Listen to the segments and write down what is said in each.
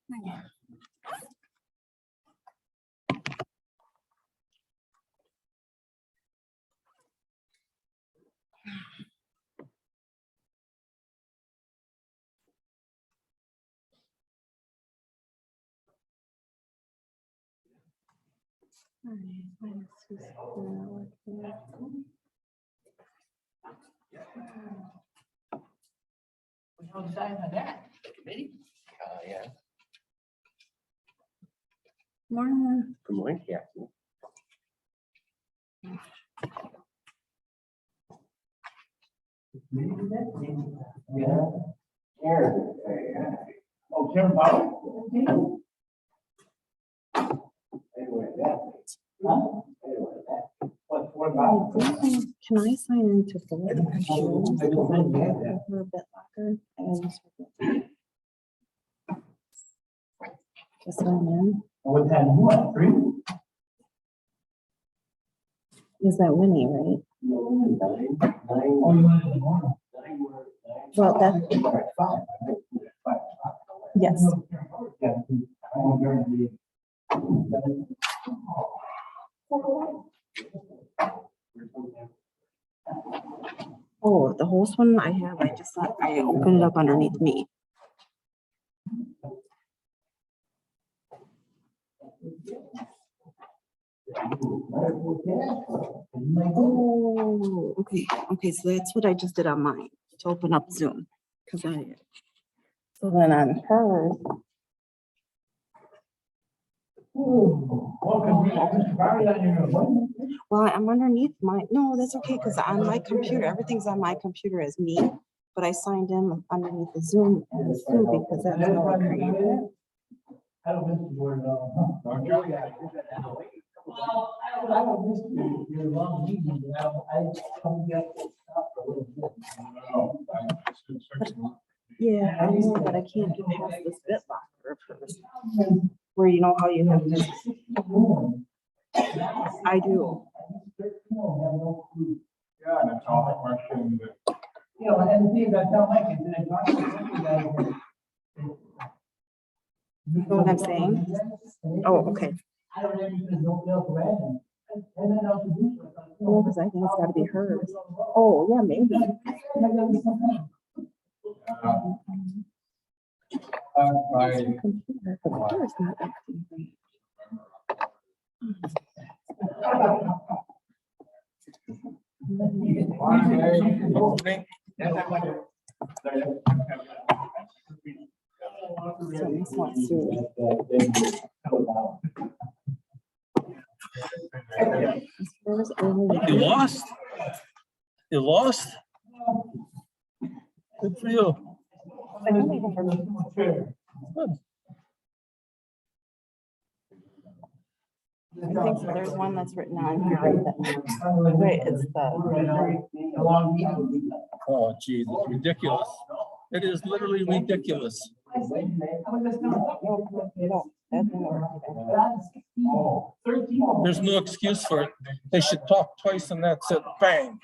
We decide on that, the committee? Yeah. Morning. Good morning. Yeah. Yeah. Oh, Karen Bauer? What about? Can I sign into full computers? Because I have her BitLocker. Just sign in. What time you want, 3? Is that Winnie, right? Oh, you want it in the morning? Well, that, yes. Oh, the host one I have, I opened it up underneath me. Oh, okay. Okay, so that's what I just did on mine to open up Zoom. So then on hers. Well, I'm underneath my, no, that's okay, because on my computer, everything's on my computer as me, but I signed in underneath the Zoom as Sue because that's how I created it. I don't miss the word, no. I don't miss your long meetings, I don't get to stop for a little bit. Yeah, I know, but I can't get past this BitLocker first. Where you know how you have this. I do. Yeah, and it's all a question that. You know, and the thing I tell my kids, and I talk to some guys. You know what I'm saying? Oh, okay. I don't ever use nobody else random. And then I'll do. Oh, because I think it's gotta be hers. Oh, yeah, maybe. My Computer, the computer's not acting right. So this one's Sue. Hers only- You lost? You lost? Good for you. I don't even remember. Good. I think so. There's one that's written on here. Right, it's the. Oh, geez, it's ridiculous. It is literally ridiculous. No, that didn't work. There's no excuse for it. They should talk twice and that's it. Bang.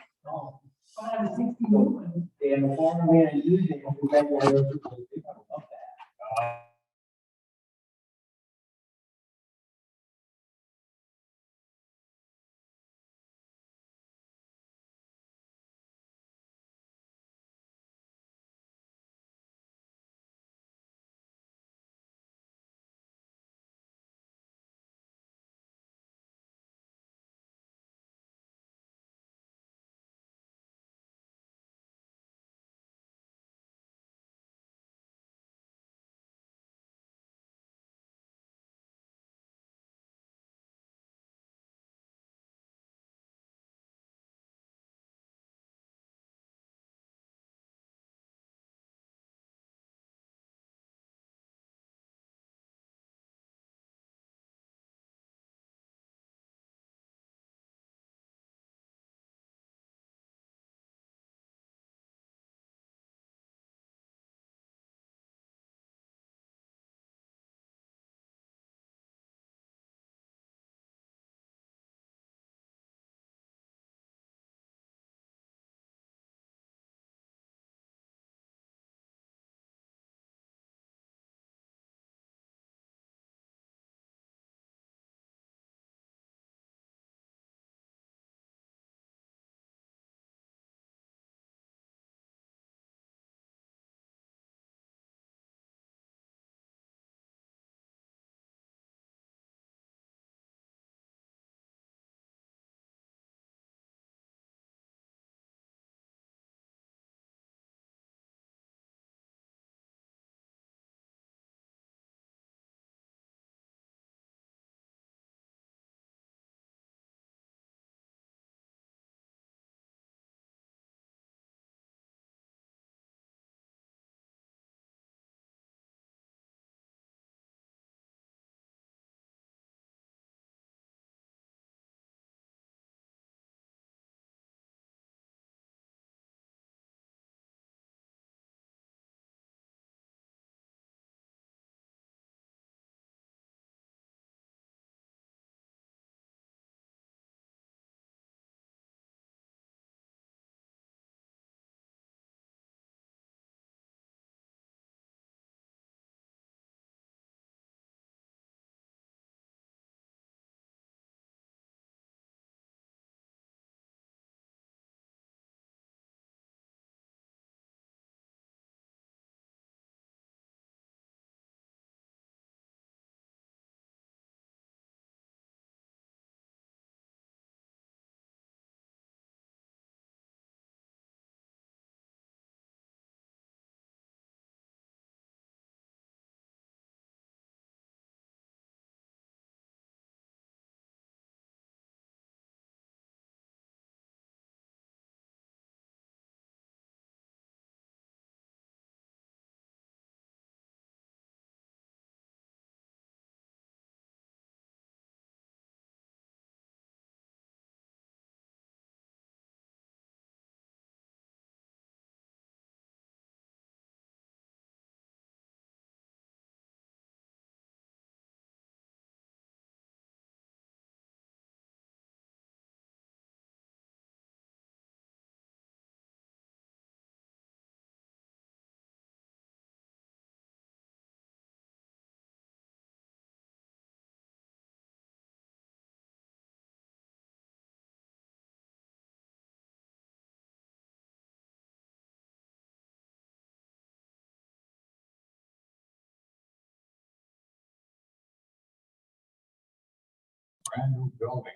brand new building.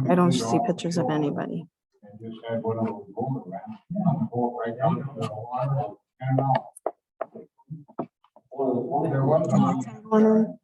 I don't see 22 pictures of anybody. And just had one of those boomerangs, go right down to the water, and out. There was Going on.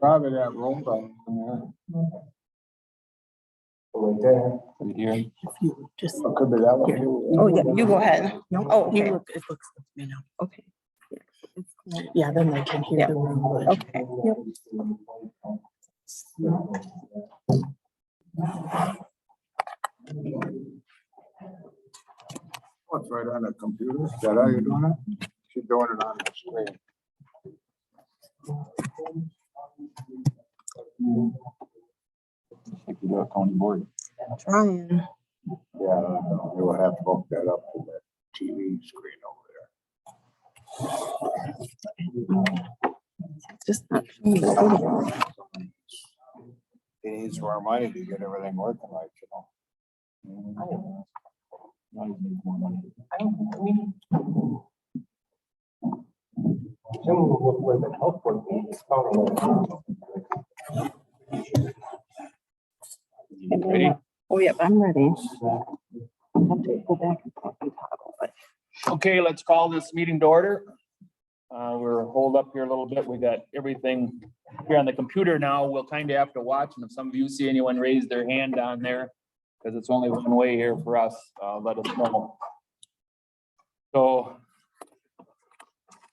Probably that room down there. Right there. Right here. If you just. Or could be that one. too. Oh, yeah, you go ahead. No, Oh, you okay. look, it looks good to me now. Okay. It's cool. Yeah, then they can hear Yeah. the room. good. Okay. Yep. What's right on the computer? Is that how you're doing it? She's doing it on the screen. Like we do a county board. Trying. Yeah, you will have to hook that up to that TV screen over It's just not showing the audio. there. It needs more money to get everything working right, you know. Ready? Oh, yep, I'm ready. I have to go back and toggle, but Okay, let's call this meeting to order. We're holed up here a little bit. We got everything here on the computer now. We'll kind of have to watch, and if some of you see anyone raise their hand down there, because it's only one way here for us, let us know. So,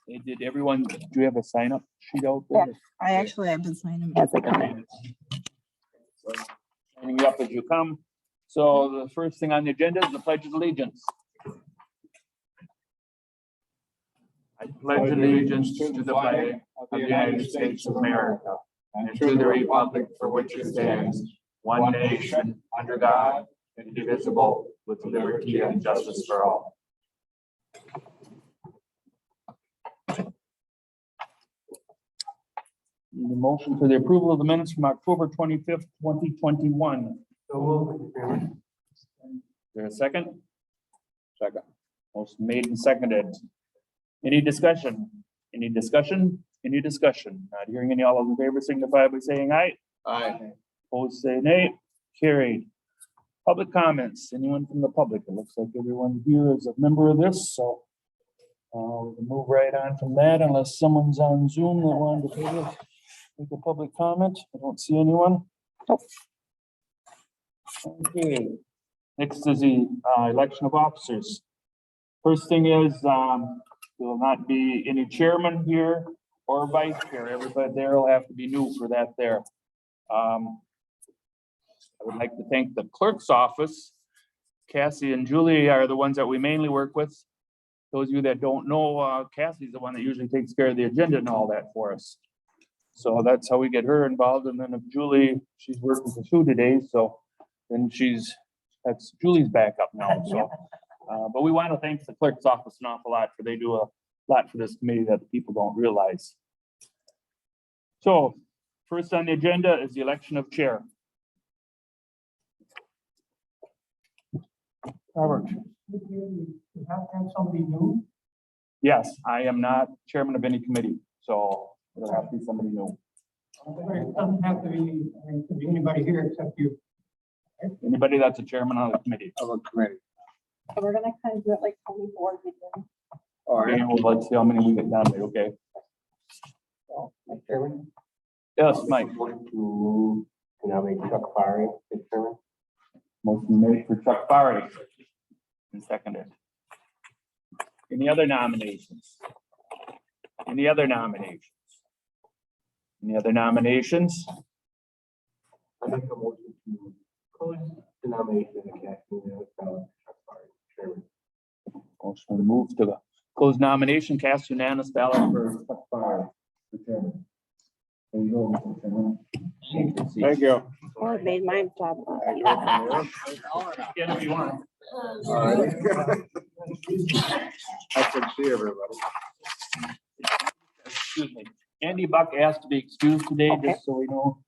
did everyone, do you have a sign up sheet out there? I've been signing as I come in. Signing you up as you come. So the first thing on the agenda is the Pledge of Allegiance. I pledge allegiance to the flag of the United States of America and to the republic for which it stands, one nation, under God, indivisible, with liberty and justice for all. Need a motion for the approval of the minutes from October 25th, 2021. Is there a second? Second. Motion made and seconded. Any discussion? Any discussion? Any discussion? Not hearing any. All those in favor signify by saying aye. Aye. Opposed, say nay. Carried. Public comments. Anyone from the public? It looks like everyone here is a member of this, so we can move right on from that unless someone's on Zoom that wanted to make a public comment. I don't see anyone. Nope. Okay. Next is the election of officers. First thing is, there will not be any chairman here or vice chair. Everybody there will have to be new for that there. I would like to thank the clerk's office. Cassie and Julie are the ones that we mainly work with. Those of you that don't know, Cassie's the one that usually takes care of the agenda and all that for us. So that's how we get her involved. And then if Julie, she's working for Sue today, so then that's Julie's backup now, so. But we want to thank the clerk's office an awful lot for they do a lot for this committee that the people don't realize. So first on the agenda is the election of chair. Robert. You have to have somebody new. Yes, I am not chairman of any committee, so it'll have to be somebody new. It doesn't have to be, it could be anybody here except you. Anybody that's a chairman of the committee. Of a committee. So we're gonna kind of do it like 24 again. All right. Okay, well, let's see how many we get down there, okay? Chairman? Yes, Mike. To nominate Chuck Barry, as chairman. Motion made for Chuck Barry. And seconded. Any other nominations? Any other nominations? Any other nominations? I make a motion to close the nomination of the casting of Chuck Barry, chairman. Motion moved to close nomination, cast unanimous ballot for Chuck Barry for chairman. There you go, Mr. Chairman. Thank you. Oh, it made my job. Again, if you want. All right. I can see everybody. Excuse me. Andy Buck asked to be excused today, Okay. just so we know.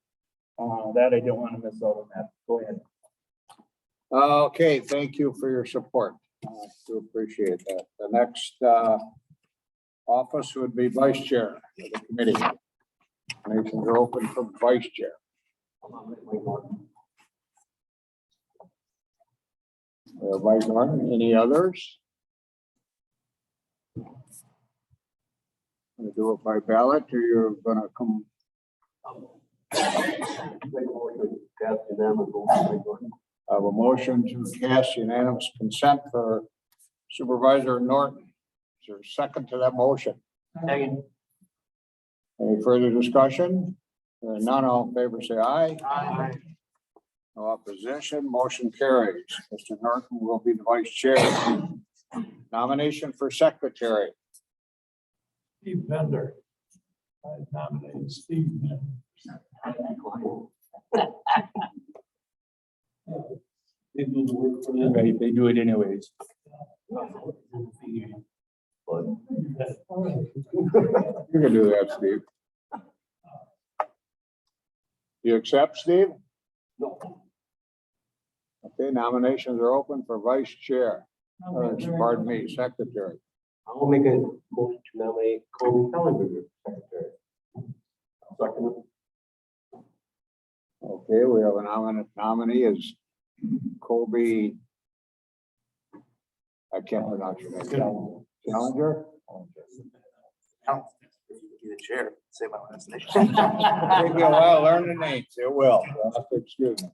That I don't want to miss out on that. Go ahead. Okay, thank you for your support. I do appreciate that. The next office would be vice chair of the committee. Nations are open for vice chair. Vice Norton, any others? Gonna do it by ballot or you're gonna come I have a motion to cast unanimous consent for Supervisor Norton. Is there a second to that motion? Second. Any further discussion? Hearing none, all in favor, say aye. Aye. No opposition, motion carries. Mr. Norton will be the vice chair. Nomination for secretary. Steve Bender. I nominate Steve Bender. They do the work for them. Right, they do it anyways. You can do that, Steve. You accept, Steve? No. Okay, nominations are open for vice chair, or pardon me, secretary. I'll make a motion to nominate Kobe Kellenberger, secretary. Second. Okay, we have a nominee is Colby. I can't pronounce your name. Challenger? The chair, say my last name. Take me a while to learn the names. It will. You'll have to excuse me.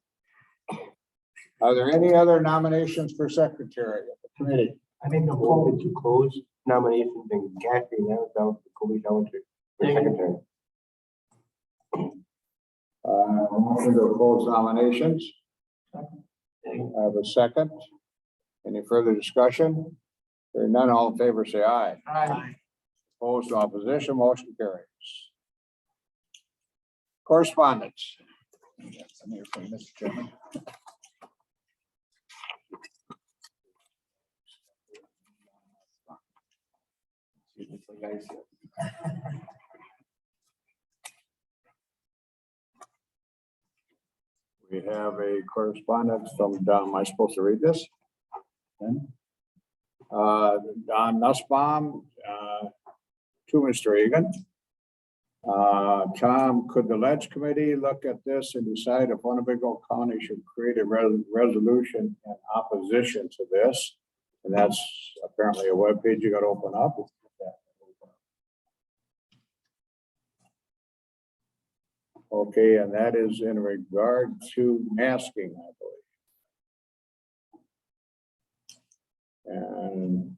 Are there any other nominations for secretary of the committee? I make a motion to close nominations and Kathy now down to Kobe Kellenberger for secretary. Motion to close nominations. I have a second. Any further discussion? Hearing none, all in favor, say aye. Aye. Opposed, no opposition, motion carries. Correspondence. Yes, I'm here for you, Mr. Chairman. Excuse me, guys. We have a correspondence from Don. Am I supposed to read this? Don Nussbaum, to Mr. Egan. Tom, could the Ledge Committee look at this and decide if Winnebago County should create a resolution in opposition to this? And that's apparently a webpage you got to open up. Okay, and that is in regard to masking, I believe. And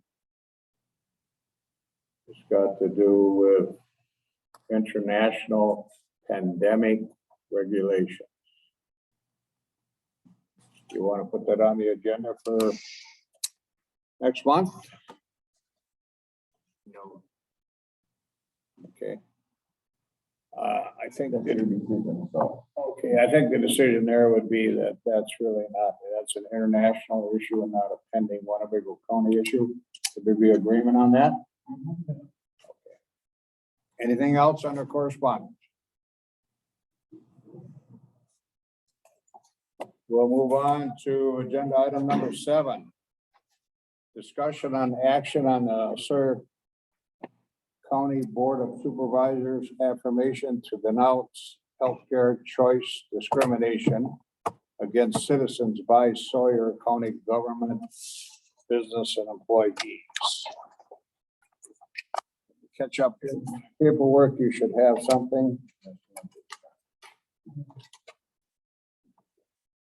it's got to do with international pandemic regulations. You want to put that on the agenda for next month? No. Okay. I think I think the decision there would be that that's really not, that's an international issue and not a pending Winnebago County issue. Would there be agreement on that? Okay. Anything else under correspondence? We'll move on to agenda item number 7. Discussion on action on the County Board of Supervisors affirmation to denounce healthcare choice discrimination against citizens by Sawyer County government, business, and employees. Catch up in paperwork, you should have something.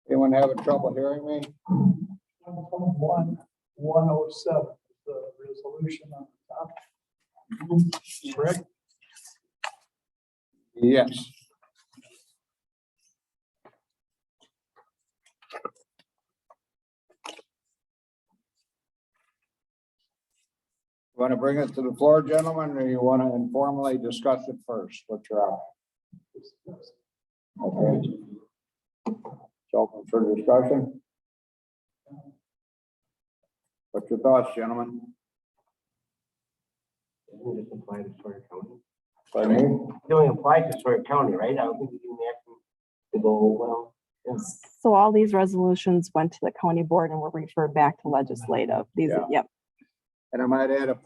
Anyone having trouble hearing me? 1.107, the resolution on the top. Correct? Yes. Want to bring it to the floor, gentlemen, or you want to informally discuss it first? What's your option? Okay. It's open for discussion. What's your thoughts, gentlemen? Doesn't this apply to Sawyer County? By me? It only applies to Sawyer County, right? I don't think we can ask them to go, well. So all these resolutions went to the county board and were referred back to legislative. These, Yeah. yep. And I might add, if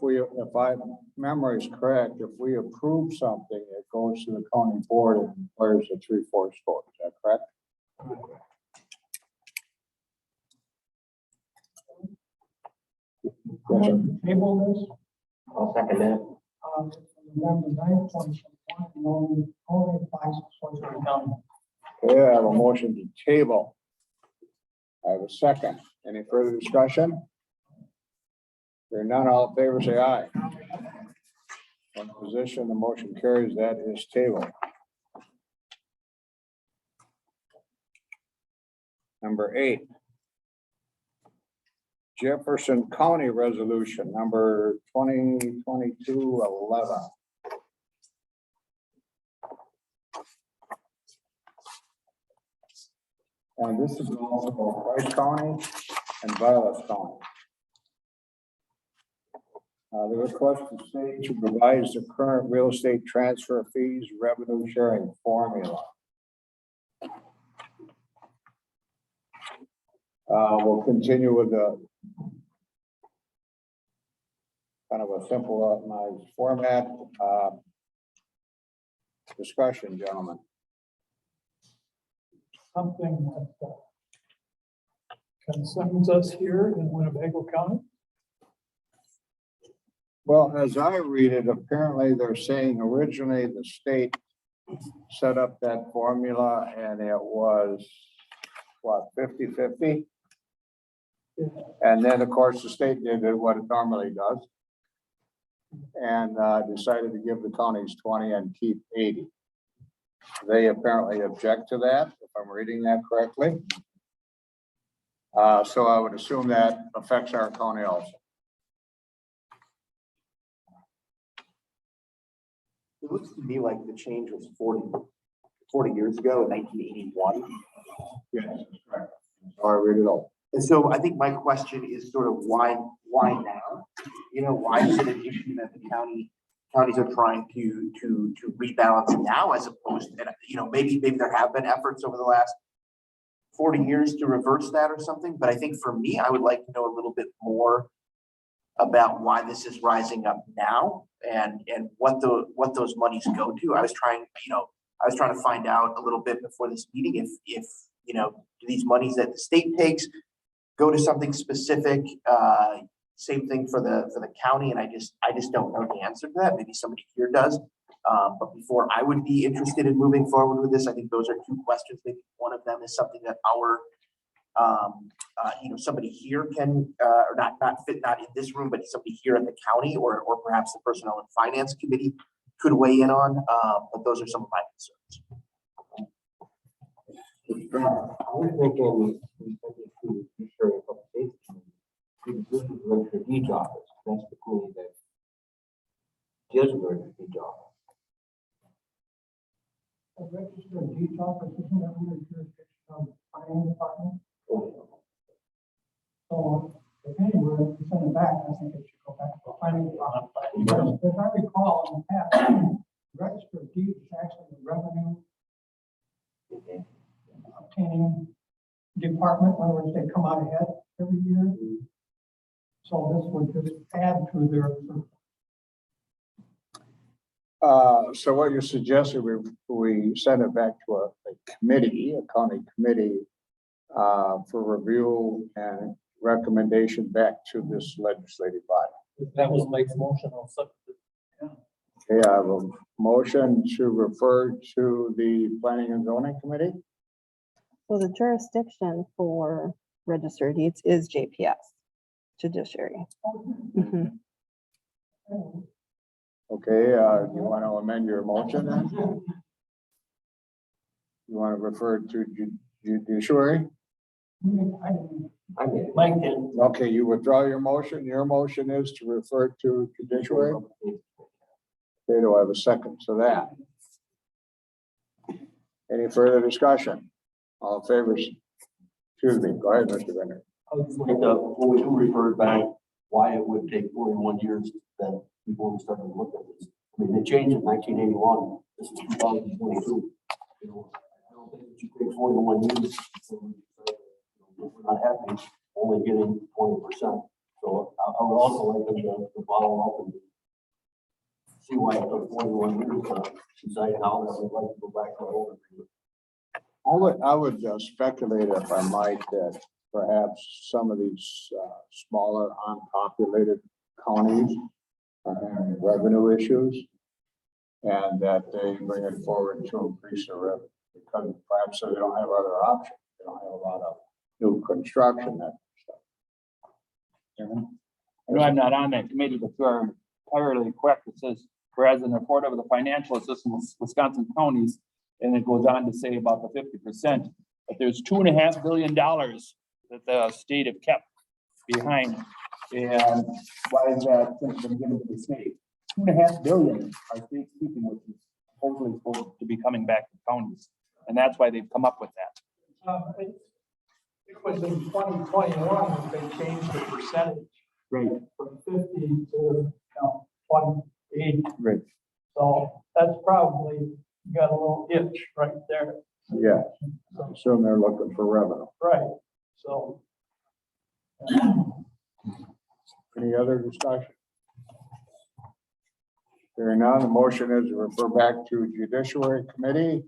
my memory is correct, if we approve something, it goes to the county board and requires a 3/4 vote. Is that correct? Yes, sir. Table this, I'll second that. number 9.1 Only applies to Floyd County. Okay, I have a motion to table. I have a second. Any further discussion? Hearing none, all in favor, say aye. On position, the motion carries. That is table. Number 8. Jefferson County Resolution number 2022-11. And this is also Price County and Violet County. The request the state to revise the current real estate transfer fees revenue sharing formula. We'll continue with the kind of a simple format. Discussion, gentlemen. Something that concerns us here in Winnebago County. Well, as I read it, apparently they're saying originally the state set up that formula and it was what, 50-50? And then, of course, the state did what it normally does and decided to give the counties 20 and keep 80. They apparently object to that, if I'm reading that correctly. So I would assume that affects our county also. It looks to me like the change was 40 years ago in 1981. Yes, that's correct. So I read it all. And so I think my question is sort of why now? You know, why is it an issue that the counties are trying to rebalance now as opposed to, you know, maybe there have been efforts over the last 40 years to reverse that or something. But I think for me, I would like to know a little bit more about why this is rising up now and what those monies go to. I was trying to find out a little bit before this meeting if you know, do these monies that the state takes go to something specific? Same thing for the county, and I just don't know the answer to that. Maybe somebody here does. But before I would be interested in moving forward with this, I think those are two questions. Maybe one of them is something that our you know, somebody here can, or not in this room, but somebody here at the county or perhaps the Personnel and Finance Committee could weigh in on. But those are some of my concerns. I was thinking we sent it to the Judiciary Public Safety Committee, because this is the Register of Deeds office. That's the committee that deals with the Register of Deeds office. The Register of Deeds office isn't that under jurisdiction of the planning department? So if anywhere, we send it back, I think it should go back to the planning department. But as I recall in the past, the Register of Deeds is actually the revenue obtaining department, in other words, they come out ahead every year. So this would just add to their. So what you're suggesting, we send it back to a committee, a county committee, for review and recommendation back to this legislative body. That was Mike's motion also. Okay, I have a motion to refer to the Planning and Zoning Committee. So the jurisdiction for registered deeds is JPS, judiciary. Mhm. Okay, do you want to amend your motion then? You want to refer to judiciary? I did. Mike did. Okay, you withdraw your motion. Your motion is to refer to judiciary. Okay, do I have a second to that? Any further discussion? All in favor? Excuse me, go ahead, Mr. Bender. I would just like to, when we do refer back, why it would take 41 years then before we started to look at this. I mean, they changed in 1981. This is 2022. You know, I don't think it should take 41 years. If we're not happy, only getting 20%. So I would also like them to follow up and see why it took 41 years to decide how that we'd like to go back to our old agreement. I would speculate, if I might, that perhaps some of these smaller unpopulated counties are having revenue issues. And that they bring it forward to increase the revenue, because perhaps they don't have other options. They don't have a lot of new construction, that stuff. I know I'm not on that committee, but you are entirely correct. It says, whereas in the report of the financial assistance Wisconsin counties, and it goes on to say about the 50%, but there's $2.5 billion that the state have kept behind. And why is that since been given to the state? $2.5 billion are states keeping, which is hopefully supposed to be coming back to counties. And that's why they've come up with that. It was in 2021 that they changed the percentage Right. from 50 to 28. Right. So that's probably got a little itch right there. Yeah, I assume they're looking for revenue. Right, so. Any other discussion? Hearing none, the motion is to refer back to Judiciary Committee.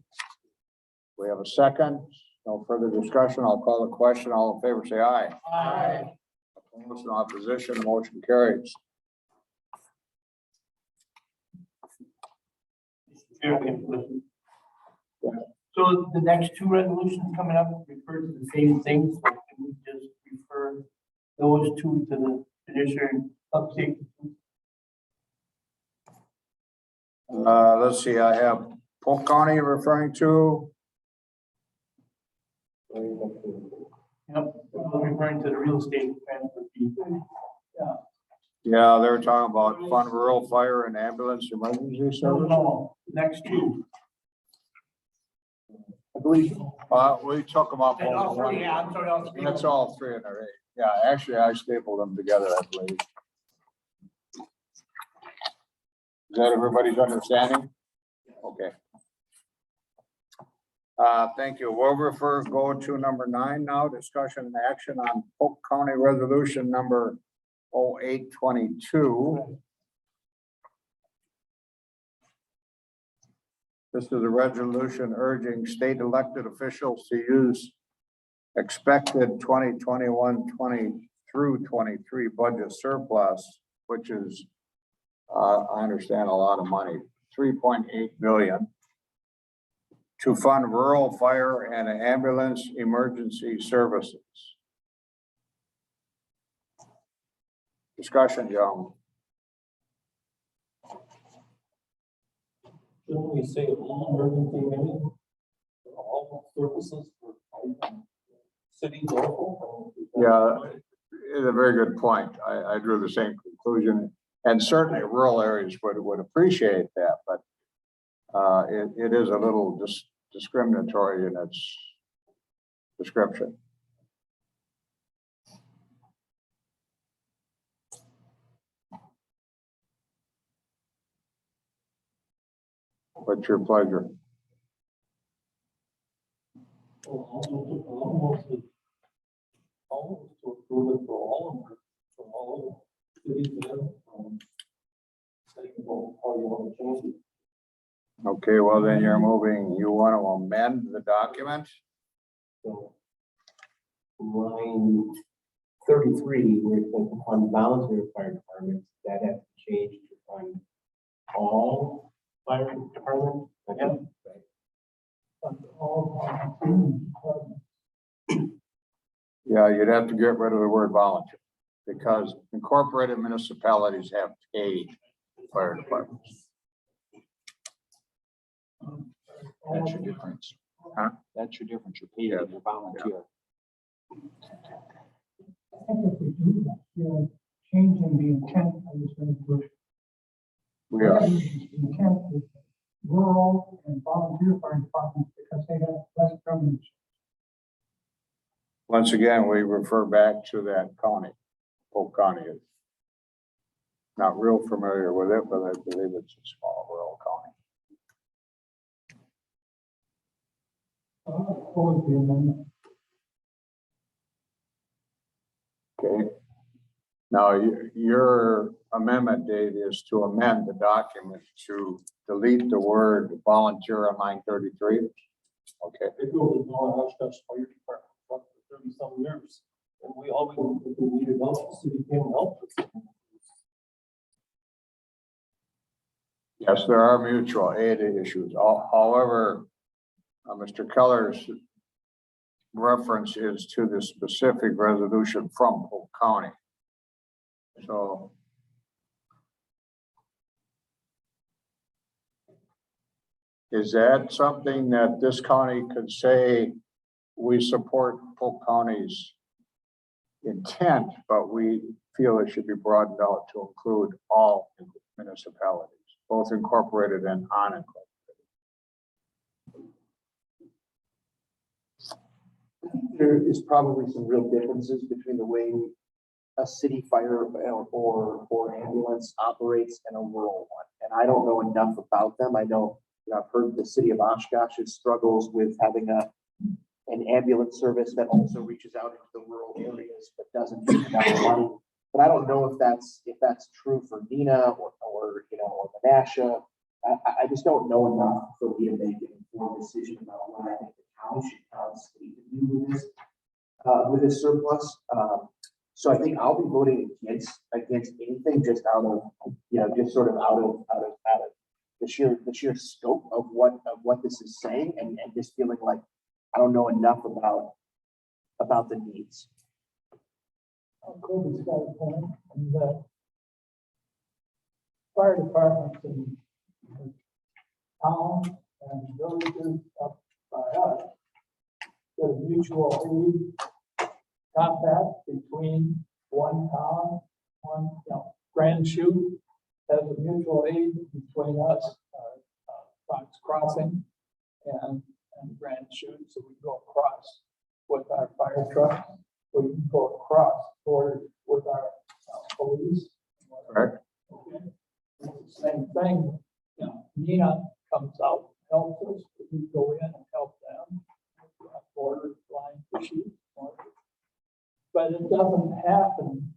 We have a second. No further discussion. I'll call the question. All in favor, say aye. Aye. Opposed, in opposition, the motion carries. So the next two resolutions coming up refer to the same things, so can we just refer those two to the judiciary update? Let's see, I have Polk County referring to, Yep, we're referring to the real estate transfer fee. yeah, they were talking about fund rural fire and ambulance emergency No, service. no, next two. I believe. We took them up. And over also, one. yeah, I'm sorry, I'll speak. That's all three in there. Yeah, actually, I stapled them together, I believe. Is that everybody's understanding? Okay. Thank you. We'll go to number 9 now, discussion and action on Polk County Resolution number 0822. This is a resolution urging state elected officials to use expected 2021-20 through 23 budget surplus, which is, I understand, a lot of money, 3.8 billion, to fund rural fire and ambulance emergency services. Discussion, Joe. Shouldn't we say emergency maybe? All services for cities local? Yeah, it's a very good point. I drew the same conclusion, and certainly rural areas would appreciate that, but it is a little discriminatory in its description. What's your pleasure? Almost to approve it for all cities and saying, well, how you want to change it. Okay, well then you want to amend the document? So, line 33, where it says to fund volunteer fire departments, that has to change to fund all fire departments. Yeah. Yeah, you'd have to get rid of the word volunteer, because incorporated municipalities have paid fire departments. That's your difference. Huh? That's your difference. You're paid as a volunteer. I think if we do that, you're changing the intent of this resolution. We are. The intent is rural and volunteer fire departments because they have less government. Once again, we refer back to that county. Polk County is not real familiar with it, but I believe it's a small rural county. Okay. Now, your amendment, Dave, is to amend the document to delete the word volunteer on line 33. Okay. They go to the hush hush fire department for 30-some years, and we always, if we needed help, the city came and helped us. Yes, there are mutual aid issues. However, Mr. Keller's reference is to the specific resolution from Polk County. So is that something that this county could say, we support Polk County's intent, but we feel it should be broadened out to include all municipalities, both incorporated and unincorporated? There is probably some real differences between the way a city fire or ambulance operates and a rural one. And I don't know enough about them. I know, I've heard the city of Oshkosh's struggles with having an ambulance service that also reaches out into the rural areas, but doesn't get enough money. But I don't know if that's true for Neenah or Menasha. I just don't know enough for me to make an informed decision about what I think the county should tell the state to do with this surplus. So I think I'll be voting against anything just out of, just sort of out of the sheer scope of what this is saying, and just feeling like I don't know enough about the needs. Kobe's got a point, and that fire departments in towns and villages up by us, there's mutual aid compact between one town, Grand Chute has a mutual aid between us, Fox Crossing and Grand Chute, so we go across with our fire trucks. We can go across borders with our police. Right. Okay. It's the same thing. Neenah comes out, helps us. We go in and help them. Border line issues. But it doesn't happen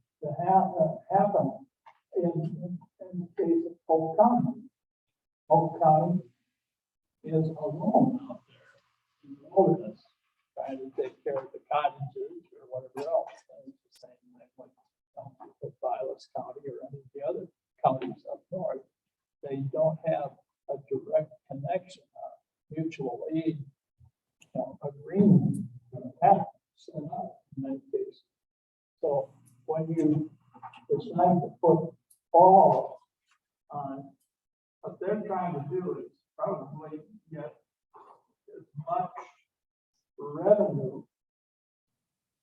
in the case of Polk County. Polk County is alone out there in the wilderness, trying to take care of the cottages or whatever else. And it's the same thing with Vilas County or any of the other counties up north. They don't have a direct connection, mutual aid agreement set up in many cases. So when you decide to put all on, what they're trying to do is probably get as much revenue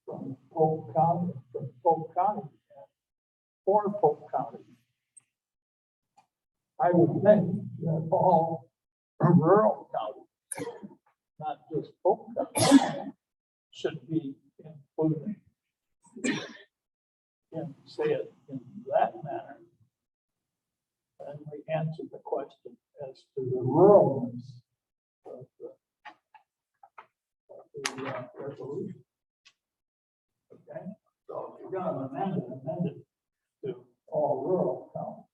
from Polk County, for Polk County. I would think that all rural counties, not just Polk County, should be included. And say it in that manner. And we answer the question as to the ruralness of the resolution. Okay, so if you're gonna amend it to all rural counties.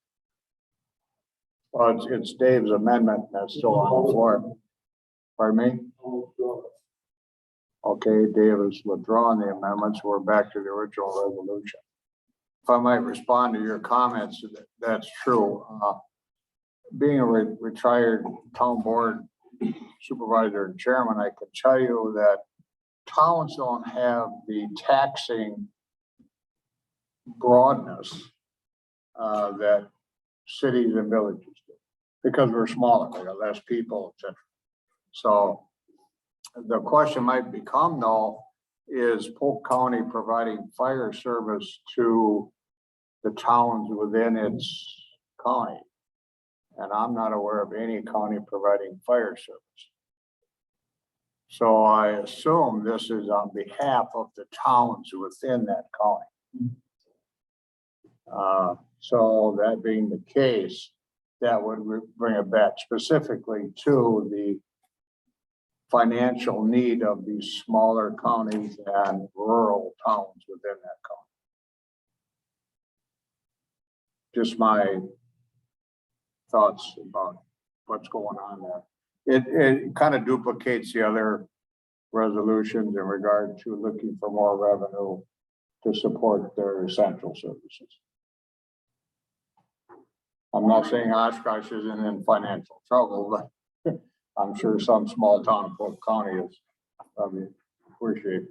Well, it's Dave's amendment that's still on the floor. Pardon me? Okay, Dave is withdrawing the amendments. We're back to the original resolution. If I might respond to your comments, that's true. Being a retired town board supervisor and chairman, I can tell you that towns don't have the taxing broadness that cities and villages do, because we're smaller, we got less people, etc. So the question might become, though, is Polk County providing fire service to the towns within its county? And I'm not aware of any county providing fire service. So I assume this is on behalf of the towns within that county. So that being the case, that would bring it back specifically to the financial need of these smaller counties and rural towns within that county. Just my thoughts about what's going on there. It kind of duplicates the other resolutions in regard to looking for more revenue to support their essential services. I'm not saying Oshkosh isn't in financial trouble, but I'm sure some small town in Polk County is probably appreciate.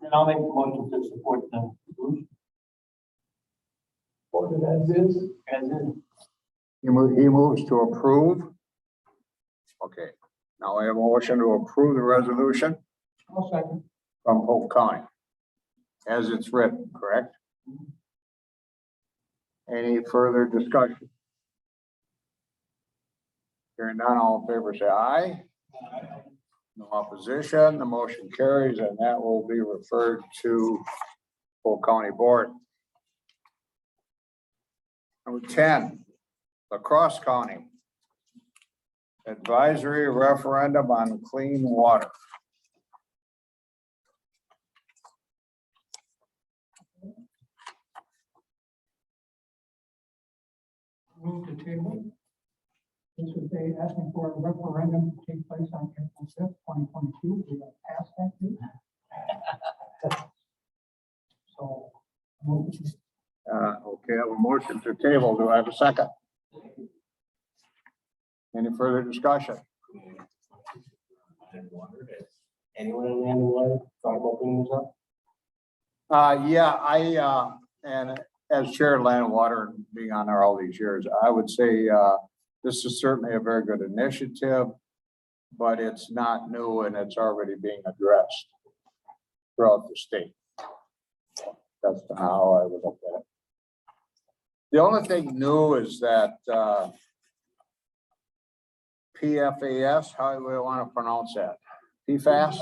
And I'll make a motion to support the resolution Vote it as is. as is. He moves to approve. Okay, now I have a motion to approve the resolution I'll second. from Polk County as it's written, correct? Any further discussion? Hearing none, all in favor, say aye. No opposition, the motion carries, and that will be referred to Polk County Board. Number 10, La Crosse County. Advisory referendum on clean water. Move to table. This is they asking for a referendum to take place on April 5th, 2022. We have passed that date. So. move to- Okay, I have a motion to table. Do I have a second? Any further discussion? Anyone in Land and Water thought about bringing this up? Yeah, and as chair of Land and Water, being on there all these years, I would say, this is certainly a very good initiative, but it's not new and it's already being addressed throughout the state. That's how I would look at it. The only thing new is that, PFAS, how do we want to pronounce that? PFAS?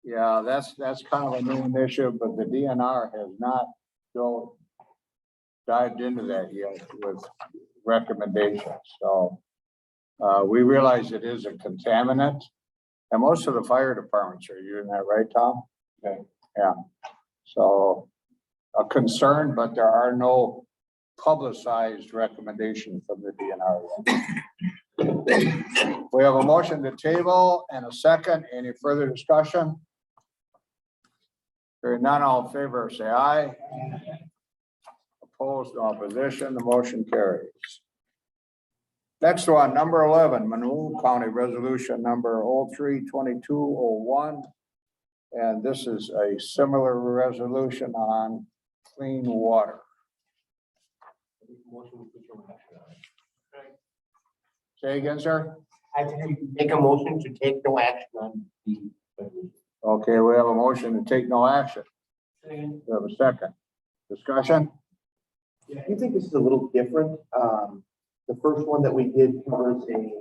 Yeah, that's kind of a new initiative, but the DNR has not dived into that yet with recommendations. So we realize it is a contaminant, and most of the fire departments are using that, right, Tom? Okay, yeah. So a concern, but there are no publicized recommendations from the DNR. We have a motion to table and a second. Any further discussion? Hearing none, all in favor, say aye. Opposed, no opposition, the motion carries. Next one, number 11, Monroe County Resolution number 03-2201. And this is a similar resolution on clean water. Say again, sir? I make a motion to take no action on the resolution. Okay, we have a motion to take no action. We have a second. Discussion? Yeah, I think this is a little different. The first one that we did covers a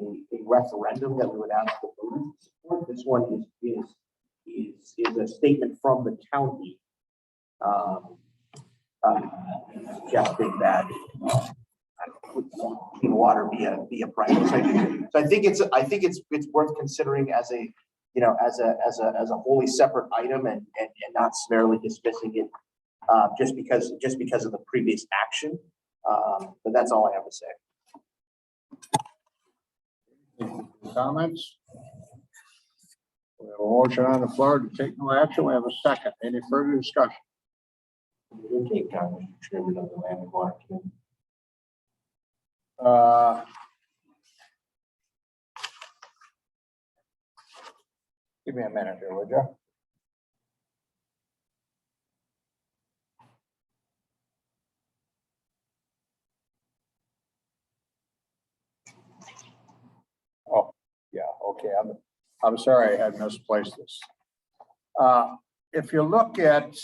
referendum that we would ask the voters to support. This one is a statement from the county. Suggesting that clean water be a priority. So I think it's worth considering as a, you know, as a wholly separate item and not summarily dismissing it just because of the previous action. But that's all I have to say. Comments? We have a motion on the floor to take no action. We have a second. Any further discussion? We'll take time, Mr. Chairman of the Land and Water Committee. Give me a minute here, would you? Oh, yeah, okay. I'm sorry I had misplaced this. If you look at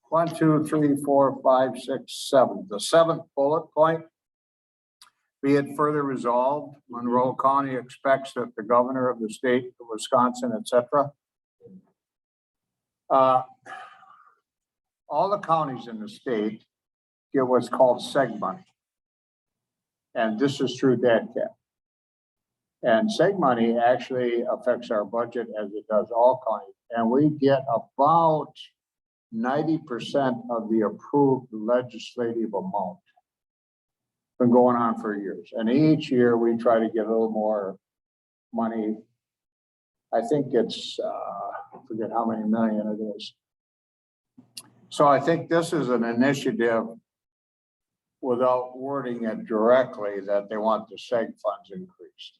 1, 2, 3, 4, 5, 6, 7, the 7th bullet point, be it further resolved, Monroe County expects that the governor of the state of Wisconsin, etc. All the counties in the state get what's called seg money. And this is through DADCAP. And seg money actually affects our budget as it does all counties. And we get about 90% of the approved legislative amount. Been going on for years. And each year we try to get a little more money. I think it's, I forget how many million it is. So I think this is an initiative without wording it directly that they want the seg funds increased.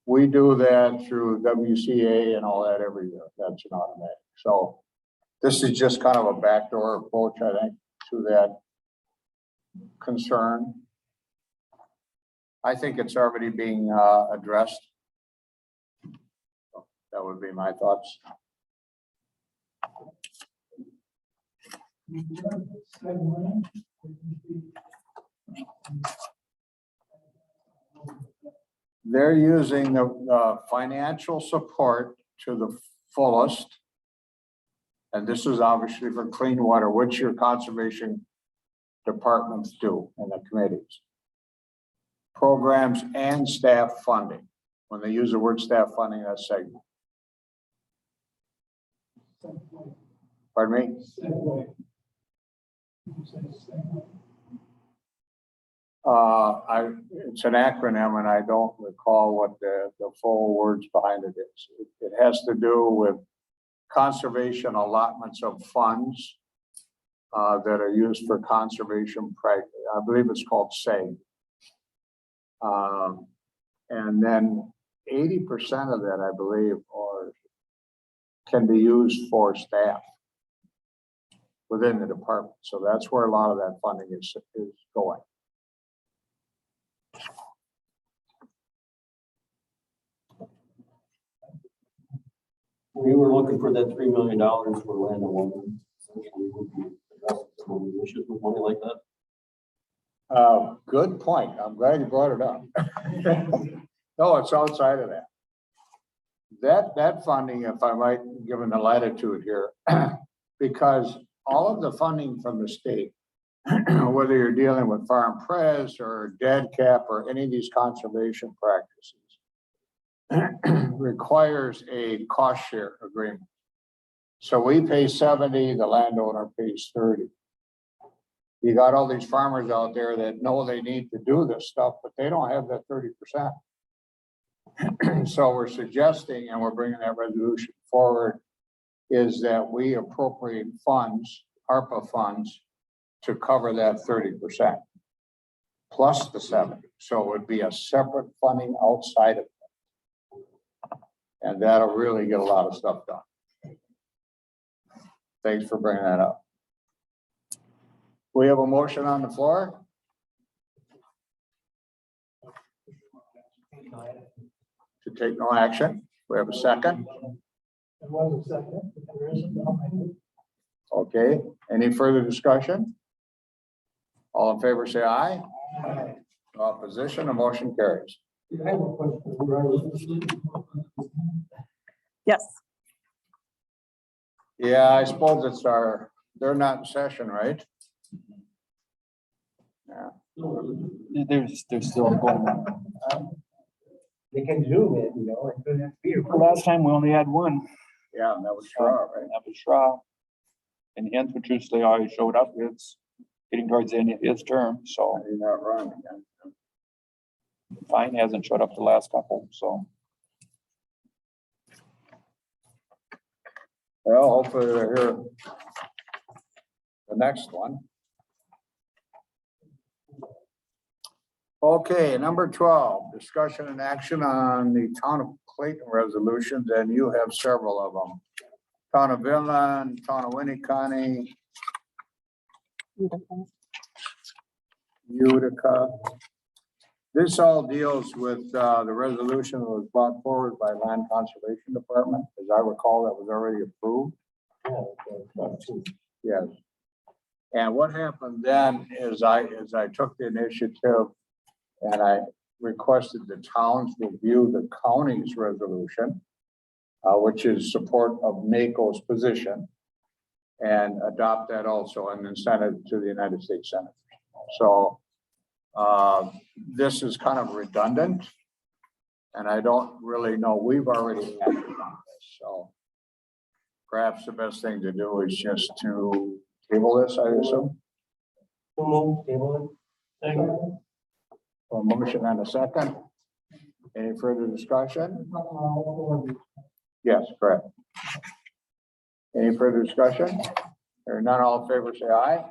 We do that through WCA and all that every year. That's an automatic. So this is just kind of a backdoor approach, I think, to that concern. I think it's already being addressed. That would be my thoughts. They're using the financial support to the fullest. And this is obviously for clean water, which your conservation departments do in the committees. Programs and staff funding. When they use the word staff funding, that's segment. Pardon me? It's an acronym and I don't recall what the full words behind it is. It has to do with conservation allotments of funds that are used for conservation practice. I believe it's called SEG. And then 80% of that, I believe, can be used for staff within the department. So that's where a lot of that funding is going. We were looking for that $3 million for land and water. Essentially, would be addressing some of the issues with money like that. Good point. I'm glad you brought it up. No, it's outside of that. That funding, if I might, given the latitude here, because all of the funding from the state, whether you're dealing with farm pres or dead cap or any of these conservation practices, requires a cost share agreement. So we pay 70, the landowner pays 30. You got all these farmers out there that know they need to do this stuff, but they don't have that 30%. So we're suggesting, and we're bringing that resolution forward, is that we appropriate funds, ARPA funds, to cover that 30% plus the 70. So it would be a separate funding outside of it. And that'll really get a lot of stuff done. Thanks for bringing that up. We have a motion on the floor. To take no action. We have a second. There was a second, if there isn't, I'll make it. Okay, any further discussion? All in favor, say aye. Aye. Opposition, a motion carries. I have a question. Yes. Yeah, I suppose it's they're not in session, right? Yeah. They're still going on. They can zoom it, you know, it doesn't have to be. The last time we only had one. Yeah, and that was straw, right? That was Shaw. And hence, which usually always showed up, it's getting towards the end of his term, so You're not wrong again. Fine hasn't showed up the last couple, so. Well, hopefully they're here. The next one. Okay, number 12, discussion and action on the town of Clayton resolutions, and you have several of them. Town of Inland, town of Winnebago, Utica. This all deals with the resolution that was brought forward by Land Conservation Department. As I recall, that was already approved. Yes. And what happened then is I took the initiative and I requested the towns review the county's resolution, which is support of NACO's position, and adopt that also and then send it to the United States Senate. So this is kind of redundant, and I don't really know. We've already acted on this, so perhaps the best thing to do is just to table this, I assume. Table it. A motion and a second. Any further discussion? Yes, correct. Any further discussion? Hearing none, all in favor, say aye.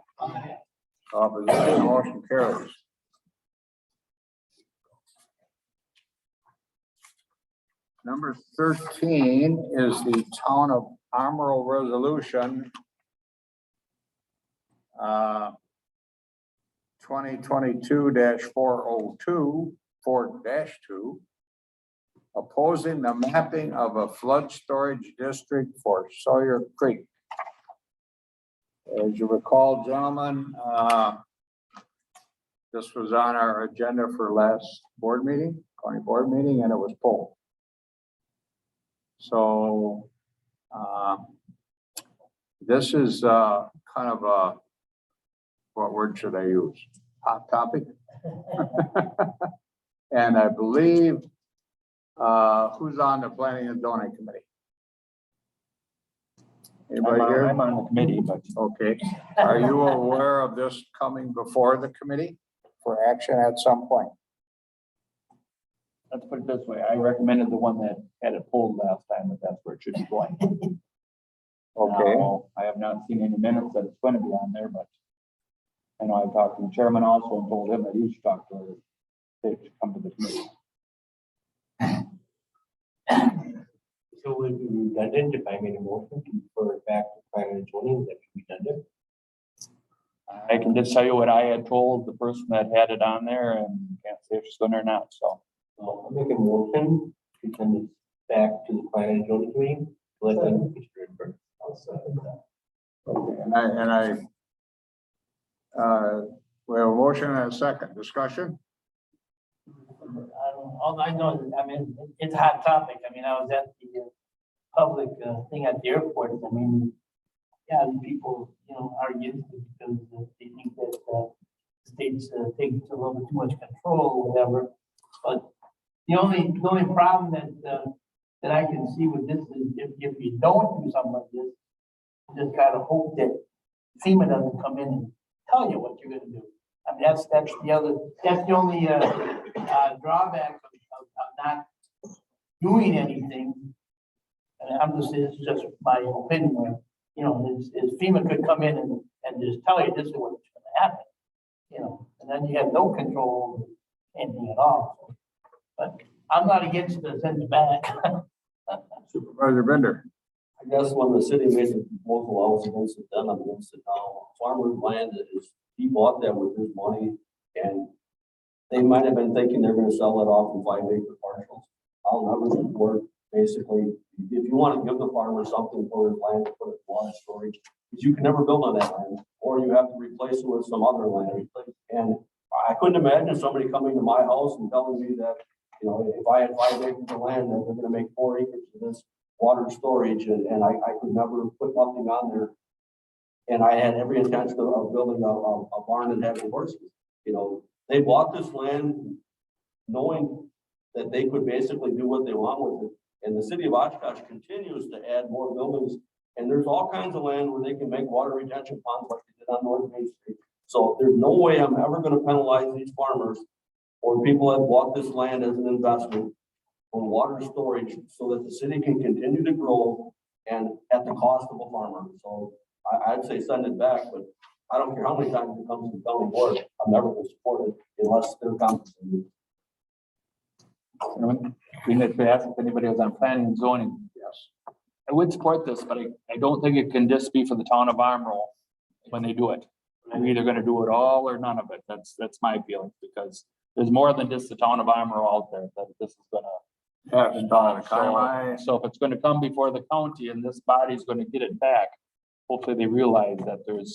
Opposition, motion carries. Number 13 is the Town of Amarillo Resolution 2022-402, 4-2, opposing the mapping of a flood storage district for Sawyer Creek. As you recall, gentlemen, this was on our agenda for last board meeting, county board meeting, and it was pulled. So this is kind of a, what word should I use? Hot topic. And I believe, who's on the planning and zoning committee? Anybody here? I'm on the committee, but Okay. Are you aware of this coming before the committee for action at some point? let's put it this way. I recommended the one that had it pulled last time, but that's where it should be going. Okay. Now, I have not seen any minutes that it's going to be on there, but I know I've talked to the chairman also and told him that he should talk to her. They should come to the committee. So would it be redundant if I made a motion to refer it back to planning and zoning, that could be redundant? I can just tell you what I had told the person that had it on there, and can't say if she's going or not, so. I'll make a motion to send it back to the planning and zoning committee, to let them consider it first. I'll second that. Okay, we have a motion and a second discussion. All I know is, I mean, it's a hot topic. I mean, I was at the public thing at the airport. I mean, yeah, the people, are against it because they think that the state's taking a little bit too much control or whatever. But the only problem that I can see with this is if you don't do something like this, you just gotta hope that FEMA doesn't come in and tell you what you're gonna do. I mean, that's the only drawback of not doing anything. And this is just my opinion. Is FEMA could come in and just tell you this is what's gonna happen. And then you have no control over anything at all. But I'm not against the send it back. Supervisor Bender. I guess when the city made the proposal, I was against it then, I'm against it now. Farmer's land is, he bought that with his money, and they might have been thinking they're gonna sell it off in 5-acre parcels. I'll never support, basically, if you wanna give the farmer something for his land to put it in water storage, because you can never build on that land, or you have to replace it with some other land. And I couldn't imagine somebody coming to my house and telling me that, if I had 5 acres of land, that they're gonna make 4 acres of this water storage, and I could never put nothing on there. And I had every intention of building a barn and having horses. They bought this land knowing that they could basically do what they want with it. And the city of Oshkosh continues to add more buildings. And there's all kinds of land where they can make water retention ponds like they did on North Main Street. So there's no way I'm ever gonna penalize these farmers or people that bought this land as an investment for water storage so that the city can continue to grow and at the cost of a farmer. So I'd say send it back, but I don't care how many times it comes to the county board, I'm never gonna support it unless they're compensated. We need to ask if anybody was on planning and zoning. Yes. I would support this, but I don't think it can just be for the town of Amarillo when they do it. They're either gonna do it all or none of it. That's my feeling, because there's more than just the town of Amarillo out there that this is gonna. So if it's gonna come before the county and this body's gonna get it back, hopefully they realize that it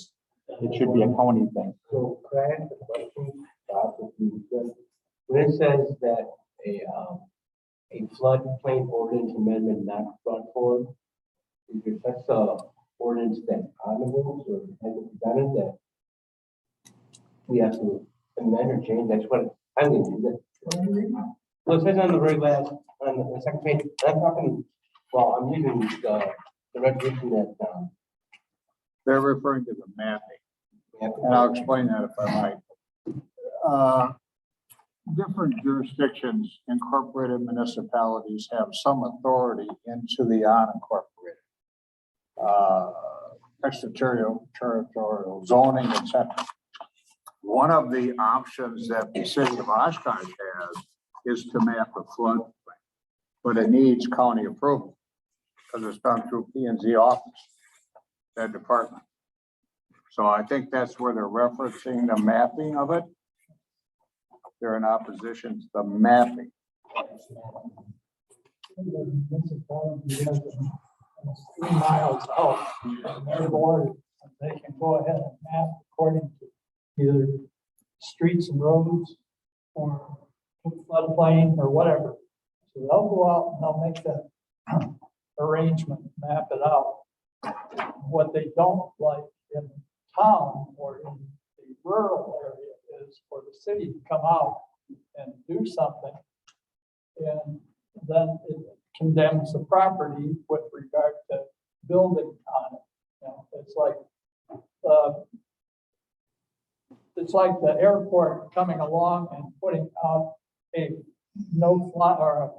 should be a county thing. So can I ask a question? When it says that a floodplain ordinance amendment not brought forward, is there such a ordinance that omnibus or has it presented that we have to amend or change? That's what I'm going to do. Well, it says on the very last, on the second page, I'm talking, well, I'm using the resolution that, They're referring to the mapping. And I'll explain that if I might. Different jurisdictions, incorporated municipalities have some authority into the unincorporated. Extraterritorial zoning, etc. one of the options that the city of Oshkosh has is to map a floodplain, but it needs county approval because it's done through P and Z office, that department. So I think that's where they're referencing the mapping of it. They're in opposition to the mapping. Municipality has them 3 miles out from their border. They can go ahead and map according to either streets and roads or floodplain or whatever. So they'll go out and they'll make that arrangement, map it out. What they don't like in town or in the rural area is for the city to come out and do something. And then it condemns the property with regard to building on it. You know, it's like the airport coming along and putting out a no fly or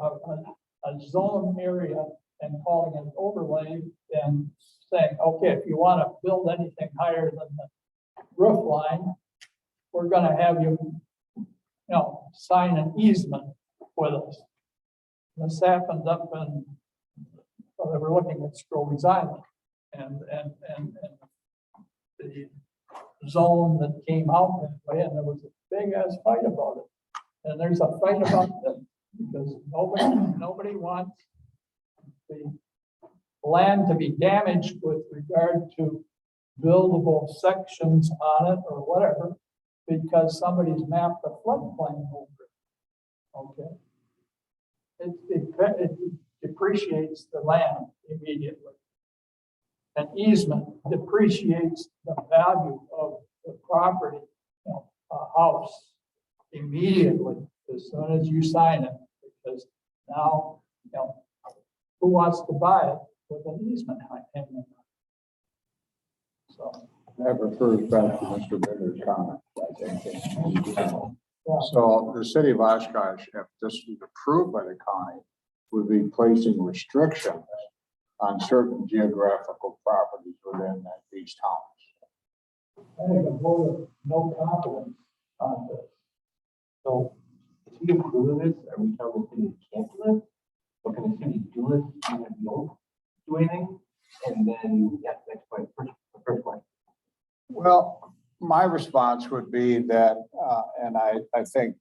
a zone area and calling it overlay and saying, okay, if you want to build anything higher than the roof line, we're going to have you, sign an easement with us. This happened up in, well, they were looking at Scrooge's Island and the zone that came out that way, and there was a big ass fight about it. And there's a fight about this because nobody wants the land to be damaged with regard to buildable sections on it or whatever, because somebody's mapped a floodplain over it. Okay. It depreciates the land immediately. An easement depreciates the value of the property, a house, immediately as soon as you sign it, because now, who wants to buy it with an easement hanging on? So. That refers back to Mr. Bitter's comment, I think. So the city of Oshkosh, if this was approved by the county, would be placing restrictions on certain geographical properties within these towns. I think a vote of no confidence on this. So if we approve this, are we telling the city to cancel it? Or can the city do it even if we don't do anything? And then, yeah, next point, first point. Well, my response would be that, and I think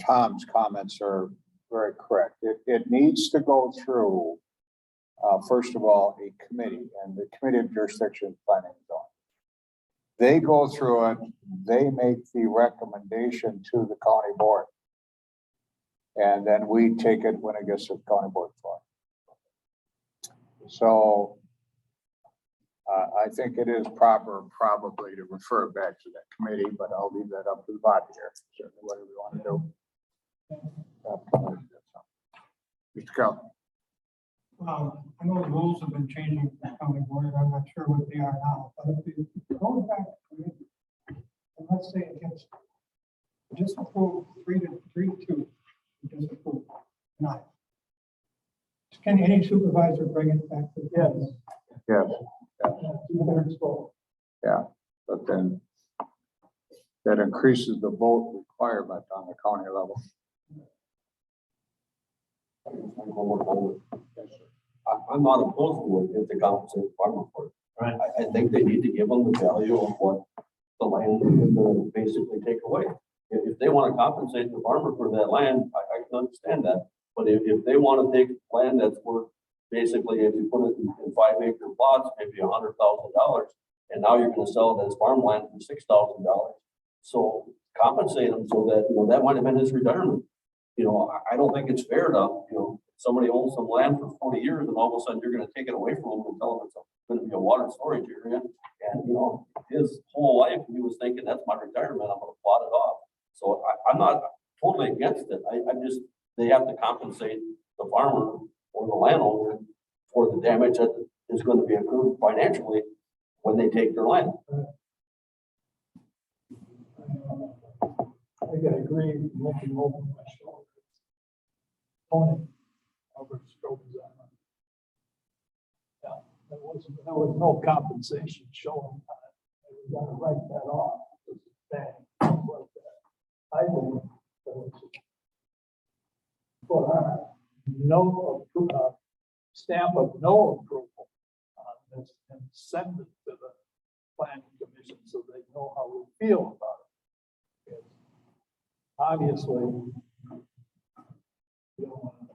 Tom's comments are very correct. It needs to go through, first of all, a committee, and the Committee of Jurisdiction Planning and Zoning. They go through it, they make the recommendation to the county board. And then we take it when it gets to the county board floor. So I think it is proper probably to refer it back to that committee, but I'll leave that up to the body here. Certainly whatever we want to do. Mr. Kelly. I know the rules have been changing for the county board. I'm not sure what they are now, but if you go back to committee, and let's say it gets disapproved 3-2, disapproved 9. Can any supervisor bring it back to the Yes. Yes. Yeah. But then that increases the vote requirement on the county level. I'm not opposed to it if they compensate the farmer for it. Right. I think they need to give them the value of what the land is going to basically take away. If they want to compensate the farmer for that land, I can understand that. But if they want to take land that's worth, basically, if you put it in 5-acre plots, maybe $100,000, and now you're going to sell it as farmland for $6,000. So compensate them so that, that might have been his retirement. I don't think it's fair to, somebody owns some land for 40 years and all of a sudden you're going to take it away from them and tell them it's going to be a water storage area. And, his whole life, he was thinking, that's my retirement, I'm going to plot it off. So I'm not totally against it. I'm just, they have to compensate the farmer or the landowner for the damage that is going to be accrued financially when they take their land. I gotta agree, looking over my shoulder. Tony, over Scrooge's Island. Yeah, there was no compensation shown on it. They were gonna write that off. It was bad. no, stamp of no approval on this and send it to the planning commission so they know how we feel about it. Obviously, we don't want to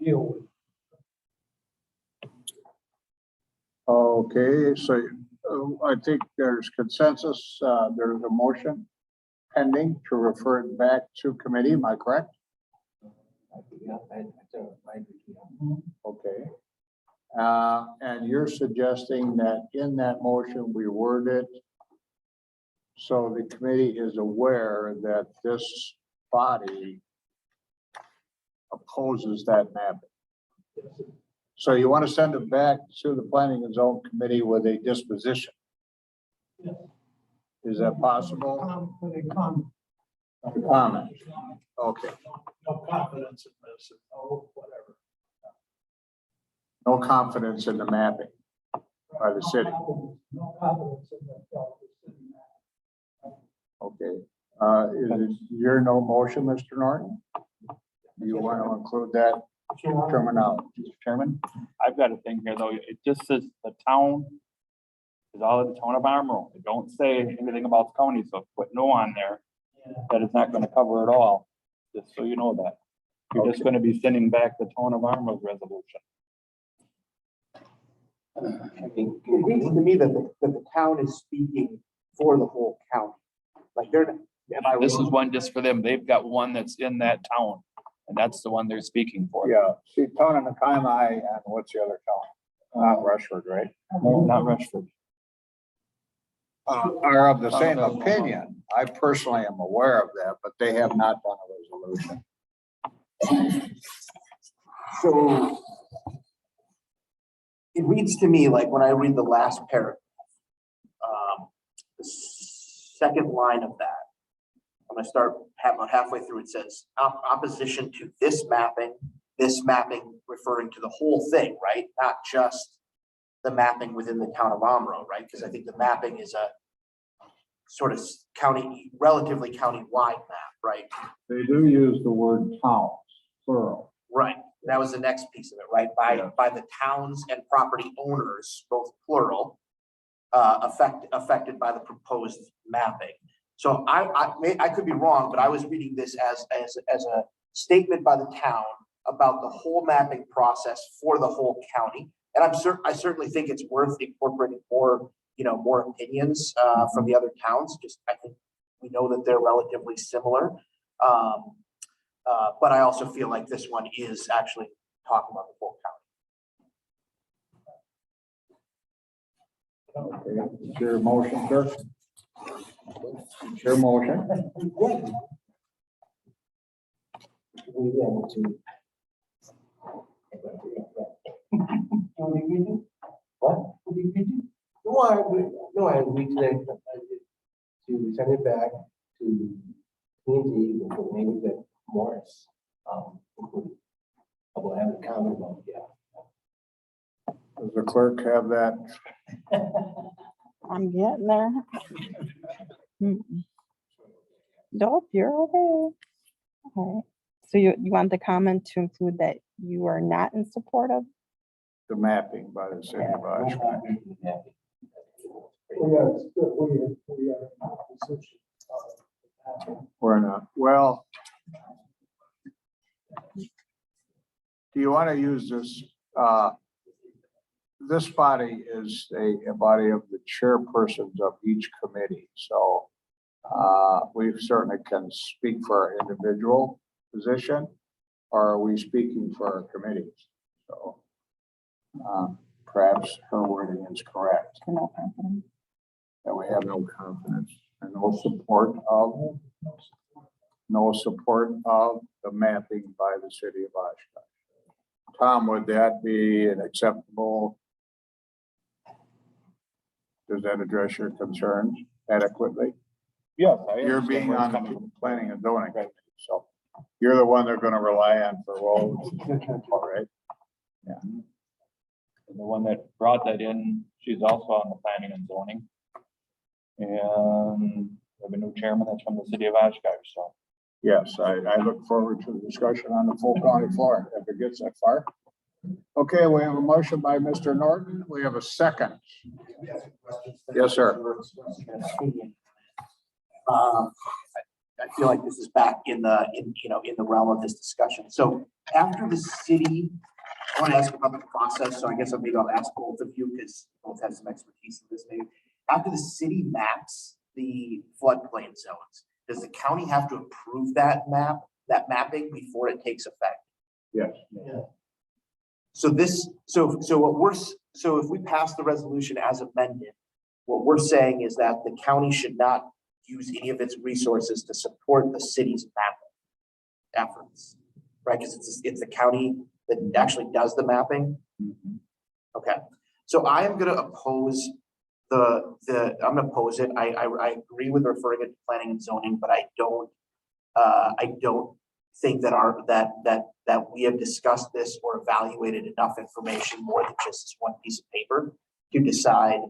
deal with. Okay, so I think there's consensus, there's a motion pending to refer it back to committee, am I correct? Okay. And you're suggesting that in that motion, we word it so the committee is aware that this body opposes that mapping. So you want to send it back to the planning and zone committee with a disposition? Yes. Is that possible? When they come, A comment? Okay, No confidence in this, or whatever. no confidence in the mapping by the city. No confidence in the city. Okay, is it your no motion, Mr. Norton? Do you want to include that terminology? Mr. Chairman, I've got a thing here though. It just says the town is all of the town of Amro. It don't say anything about the county, so put no on there. That it's not gonna cover it all, just so you know that. You're just gonna be sending back the town of Amro's resolution. I mean, it seems to me that the town is speaking for the whole county. Like they're, am I This is wrong? one just for them. They've got one that's in that town, and that's the one they're speaking for. Yeah, see, Town and Nakai, and what's the other town? Not Rushford, right? No, not Rushford. Are of the same opinion. I personally am aware of that, but they have not done a resolution. So it reads to me like when I read the last paragraph, the second line of that, I'm gonna start about halfway through. It says opposition to this mapping referring to the whole thing, right? Not just the mapping within the town of Amro, right? Because I think the mapping is a sort of relatively county-wide map, right? They do use the word towns, plural. Right, that was the next piece of it, right? By the towns and property owners, both plural, affected by the proposed mapping. So I could be wrong, but I was reading this as a statement by the town about the whole mapping process for the whole county. And I certainly think it's worth incorporating more, more opinions from the other towns. Just, I think we know that they're relatively similar. But I also feel like this one is actually talking about the whole county. Okay, it's your motion, sir? It's your motion. What? No, I agree to send it back to P&Z with the names that Morris, included. I will have a comment about, Does the clerk have that? I'm getting there. Nope, you're okay. All right. So you want the comment to include that you are not in support of? The mapping by the city of Oshkosh. We are in opposition. We're not, well. Do you want to use this, this body is a body of the chairpersons of each committee, so we certainly can speak for our individual position, or are we speaking for our committees? So perhaps her wording is correct. No confidence. That we have no confidence and no support of the mapping by the city of Oshkosh. Tom, would that be an acceptable? Does that address your concerns adequately? Yes. You're being on the planning and zoning, so you're the one they're gonna rely on for roads. All right. Yeah. And the one that brought that in, she's also on the planning and zoning. And we have a new chairman that's from the city of Oshkosh, so Yes, I look forward to the discussion on the full county floor if it gets that far. Okay, we have a motion by Mr. Norton. We have a second. Yes, sir. I feel like this is back in the realm of this discussion. So after the city, I want to ask about the process. So I guess maybe I'll ask both of you because both have some expertise in this. Maybe after the city maps the floodplain zones, does the county have to approve that mapping before it takes effect? Yes. So if we pass the resolution as amended, what we're saying is that the county should not use any of its resources to support the city's mapping efforts, right? Because it's the county that actually does the mapping. Okay, so I am going to oppose I'm going to oppose it. I agree with referring it to planning and zoning, but I don't think that we have discussed this or evaluated enough information more than just this one piece of paper to decide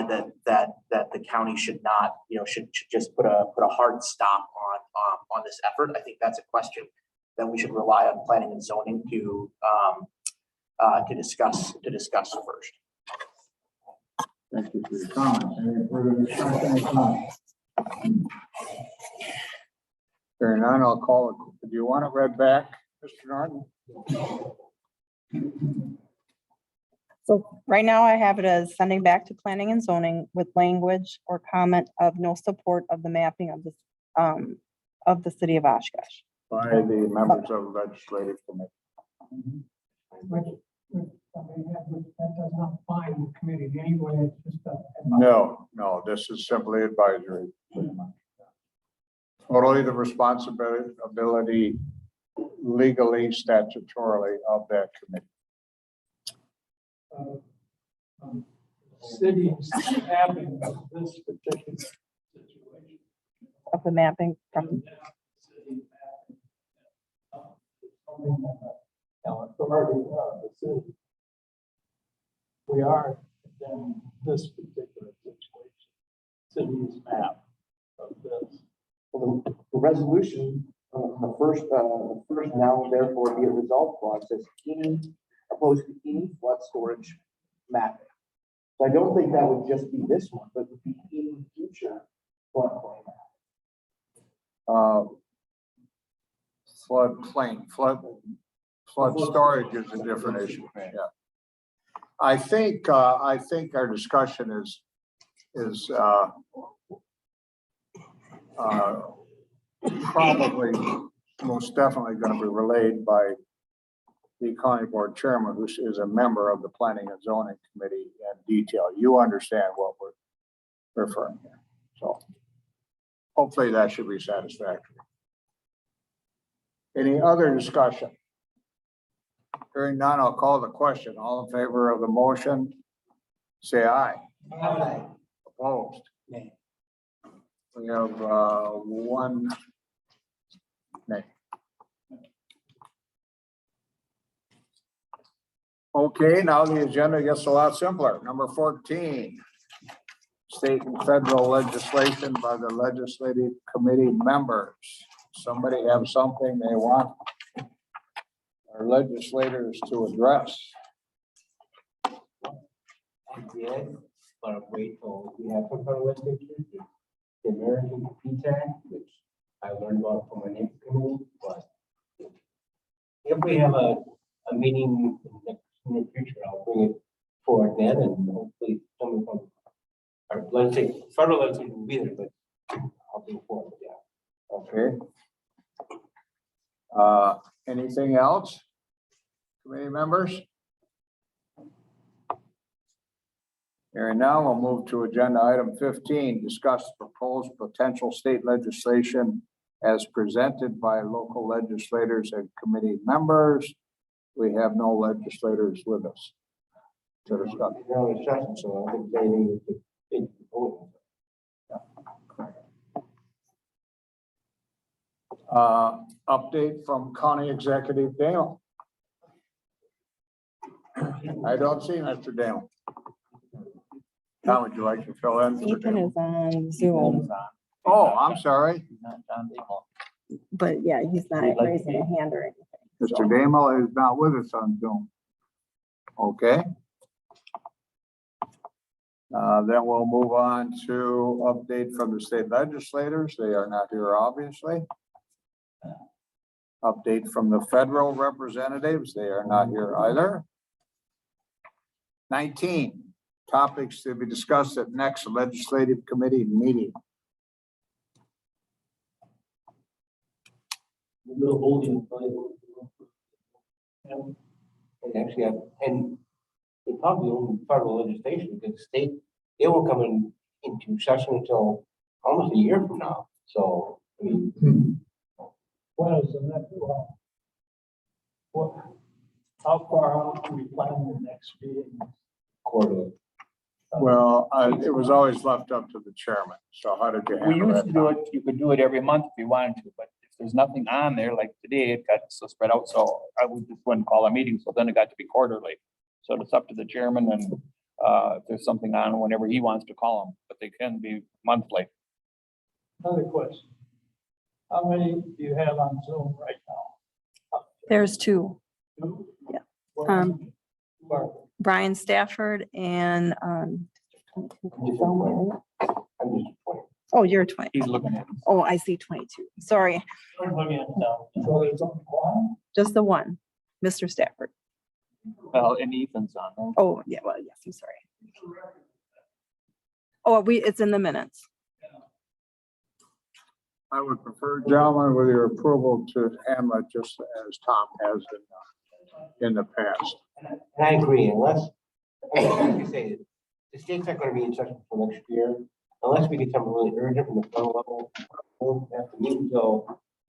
that the county should not, should just put a hard stop on this effort. I think that's a question that we should rely on planning and zoning to discuss first. Thank you for your comments. Any further discussion or comments? Hearing none, I'll call it. Do you want it read back, Mr. Norton? So right now I have it as sending back to planning and zoning with language or comment of no support of the mapping of the city of Oshkosh. By the members of the legislative committee. That does not bind the committee in any way. It's just a. No, this is simply advisory. Pretty much. Totally the responsibility legally, statutorily of that committee. Cities having this particular situation. Of the mapping from, Authority of the city. We are in this particular situation, city's map of this. Well, the resolution, the first now therefore be it resolved clause says opposed to any flood storage mapping. So I don't think that would just be this one, but would be any future floodplain. Flood storage is a different issue. Yeah. I think our discussion is probably most definitely going to be relayed by the county board chairman, who is a member of the planning and zoning committee in detail. You understand what we're referring here. So hopefully that should be satisfactory. Any other discussion? Hearing none, I'll call the question. All in favor of the motion, say aye. Aye. Opposed? Nay. We have one nay. Okay, now the agenda gets a lot simpler. Number 14, state and federal legislation by the legislative committee members. Somebody have something they want our legislators to address? I did, but I'm grateful. We have some kind of legislation, the American PTAC, which I learned about from my next committee, but if we have a meeting in the future, I'll bring it forward then, and hopefully someone from our legislature, federal legislature will be there, but I'll bring it forward, yeah. Okay. Anything else? Committee members? Hearing now, we'll move to agenda item 15, discuss proposed potential state legislation as presented by local legislators and committee members. We have no legislators with us to discuss. No discussion, so I think they need to vote. Update from County Executive Dale. I don't see Mr. Dale. Tom, would you like to fill in? Ethan is on Zoom. Oh, I'm sorry. Not John Dingell. But yeah, he's not We'd like to raising a be. hand or anything. Mr. Damo is not with us on Zoom. Okay. Then we'll move on to update from the state legislators. They are not here, obviously. Update from the federal representatives. They are not here either. 19, topics to be discussed at next legislative committee meeting. Little holding. And actually, and it probably only federal legislation, because state, it won't come into session until almost a year from now. So, I mean, When is the next, what, how far out do we plan the next meeting? quarterly. Well, it was always left up to the chairman. So how did you We handle used that? to do it, you could do it every month if you wanted to, but if there's nothing on there, like today, it got so spread out, so I would just wouldn't call a meeting, so then it got to be quarterly. So it's up to the chairman and, if there's something on whenever he wants to call them, but they can be monthly. Another question. How many do you have on Zoom right now? There's two, Two? Yeah. What- Um, who are they? Brian Stafford and, I'm just 20. oh, you're 20. He's looking at. Oh, I see 22. Sorry, We're looking at now. So there's only one? just the one, Mr. Stafford. Well, and Ethan's on there. Oh, yeah, well, yes, I'm sorry. Oh, it's in the minutes. I would prefer, gentlemen, with your approval, to handle it just as Tom has in the past. And I agree, unless, like you say, the state's not gonna be in session for next year, unless we get something really urgent from the federal level, we'll have to meet until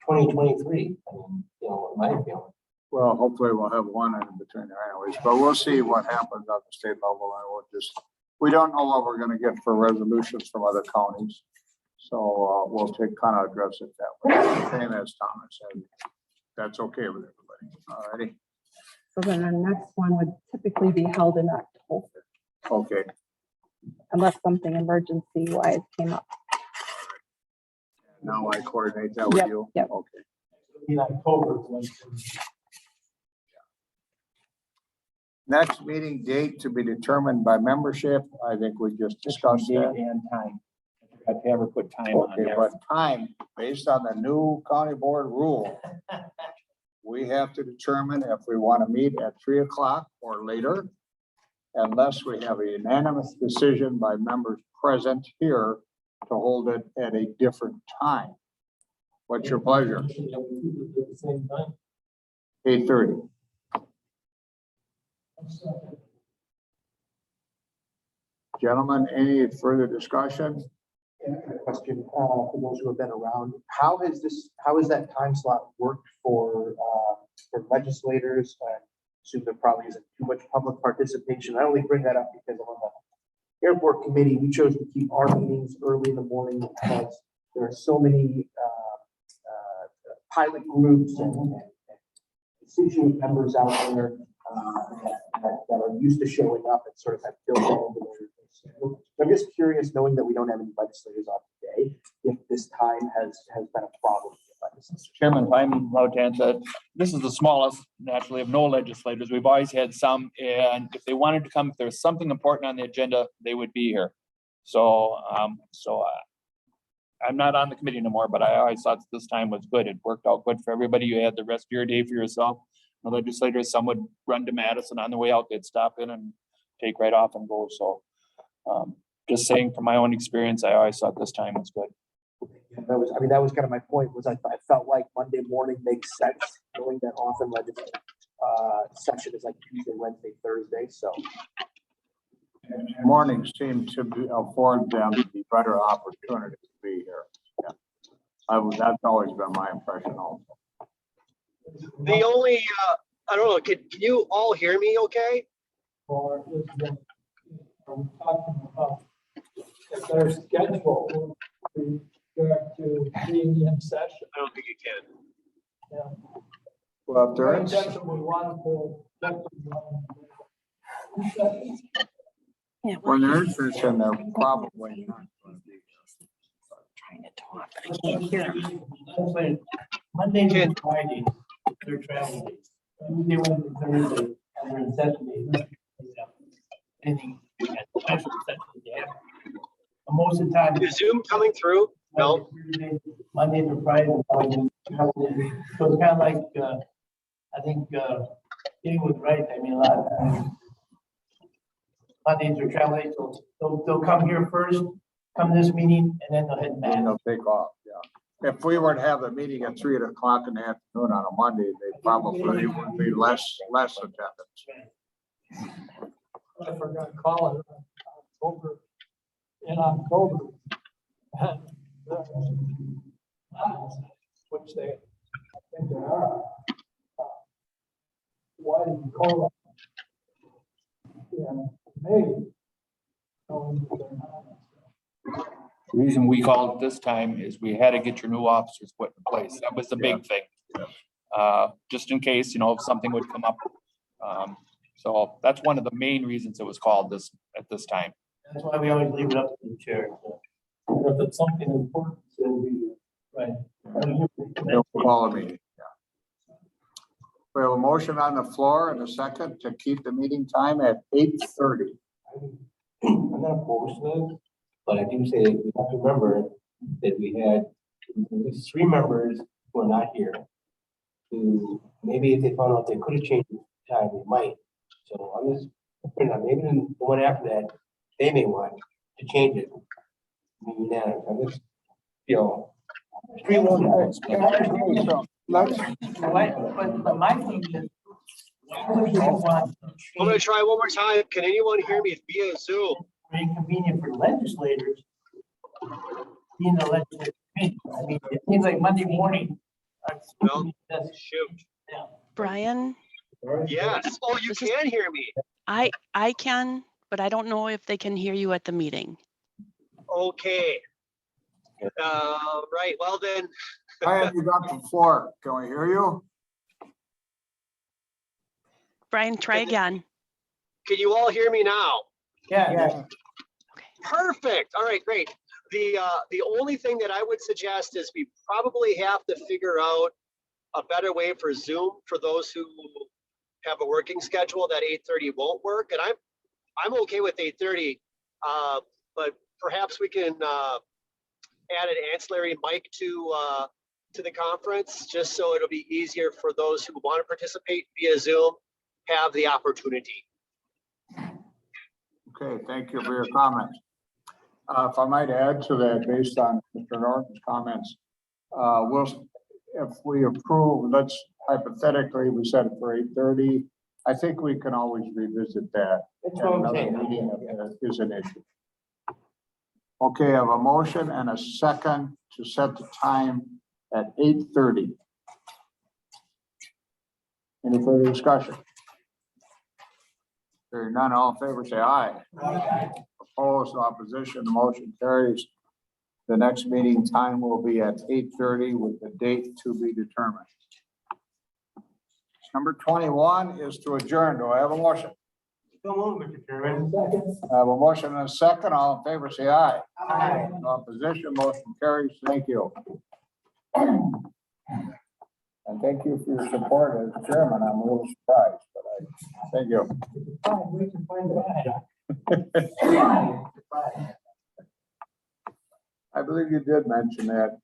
2023. I mean, you know, in my opinion. Well, hopefully we'll have one in between there anyways, but we'll see what happens on the state level. And we'll just, we don't know what we're gonna get for resolutions from other counties. So we'll kind of address it that way, same as Thomas said. That's okay with everybody. All righty. So then the next one would typically be held in October, Okay. unless something emergency wise came up. Now I coordinate that with Yep, you? yep. Okay. In October. Next meeting date to be determined by membership. I think we just discussed Date that. and time. I have to ever put time on Okay, there. but time, based on the new county board rule, we have to determine if we want to meet at 3 o'clock or later, unless we have a unanimous decision by members present here to hold it at a different time. What's your pleasure? At the same time. 8:30. Gentlemen, any further discussion? Question, for those who have been around, how has that time slot worked for legislators? I assume there probably isn't too much public participation. I only bring that up because I'm on the airport committee. We chose to keep our meetings early in the morning because there are so many pilot groups and constituent members out there that are used to showing up and sort of have built that into their schedule. I'm just curious, knowing that we don't have any legislators on today, if this time has been a problem. Chairman, if I'm allowed to answer, this is the smallest, naturally, of no legislators. We've always had some, and if they wanted to come, if there's something important on the agenda, they would be here. So, I'm not on the committee anymore, but I always thought this time was good. It worked out good for everybody. You had the rest of your day for yourself. The legislators, some would run to Madison on the way out, they'd stop in and take right off and go. So, just saying from my own experience, I always thought this time was good. That was kind of my point, was I felt like Monday morning makes sense, knowing that often legislative session is like Tuesday, Wednesday, Thursday, so. Mornings seem to afford them the better opportunity to be here. Yeah. That's always been my impression also. The only, I don't know, can you all hear me okay? Or is the, are we talking about if their schedule with regard to being in session? I don't think you can. Yeah. Well, if there is, That's what we want to. Yeah, when there is session, they're probably not going to be. trying to talk, but I can't hear him. Mondays and Fridays, they're travel days. Tuesday, Wednesday, Thursday, and they're in session days. Anything, special session, yeah. And most of the time. Is Zoom coming through? No. Monday to Friday. So it's kind of like, I think, Kenny was right. I mean, a lot of times. Mondays are travel days, so they'll come here first, come this meeting, and then they'll head And back. they'll take off, yeah. If we were to have a meeting at 3 o'clock in the afternoon on a Monday, they probably would be less attendance. I forgot to call it October, in October. Which they, I think they are. Why did you call it? In May. knowing that they're not. The reason we called it this time is we had to get your new officers put in place. That was the big thing. Just in case, if something would come up. So that's one of the main reasons it was called at this time. That's why we always leave it up to the chair. So If it's something important, it'll be right. They'll call a meeting, yeah. We have a motion on the floor and a second to keep the meeting time at 8:30. I'm not opposed to it, but I do say we have to remember that we had at least 3 members who are not here. Who maybe if they found out they could have changed the time, they might. So I'm just, maybe the one after that, they may want to change it. I mean, yeah, I'm just, But my thing is, why would you want to I'm gonna change try one more time. Can anyone hear me via Zoom? for inconvenient for legislators? Being the legislature, I mean, it seems like Monday morning. No. That's, Shoot. yeah. Brian, Yes. Oh, you This is- can hear me. I can, but I don't know if they can hear you at the meeting. Okay. Right. Well then, Brian, you got the floor. Can we hear you? Brian, try again. can you all hear me now? Yeah. Perfect. All right, great. The only thing that I would suggest is we probably have to figure out a better way for Zoom for those who have a working schedule that 8:30 won't work. And I'm okay with 8:30, but perhaps we can add an ancillary mic to the conference just so it'll be easier for those who want to participate via Zoom have the opportunity. Okay, thank you for your comments. If I might add to that, based on Mr. Norton's comments, if we approve, let's hypothetically, we set it for 8:30. I think we can always revisit that. That's at what I'm another saying. meeting if there is an issue. Okay, I have a motion and a second to set the time at 8:30. Any further discussion? Hearing none, all in favor, say aye. Opposed, opposition, the motion carries. The next meeting time will be at 8:30 with the date to be determined. Number 21 is to adjourn. Do I have a motion? Come on, Mr. Chairman. I have a motion and a second. All in favor, say aye. Aye. Opposition, motion carries. Thank you. And thank you for your support as chairman. I'm a little surprised, but thank you. We can find it. I believe you did mention that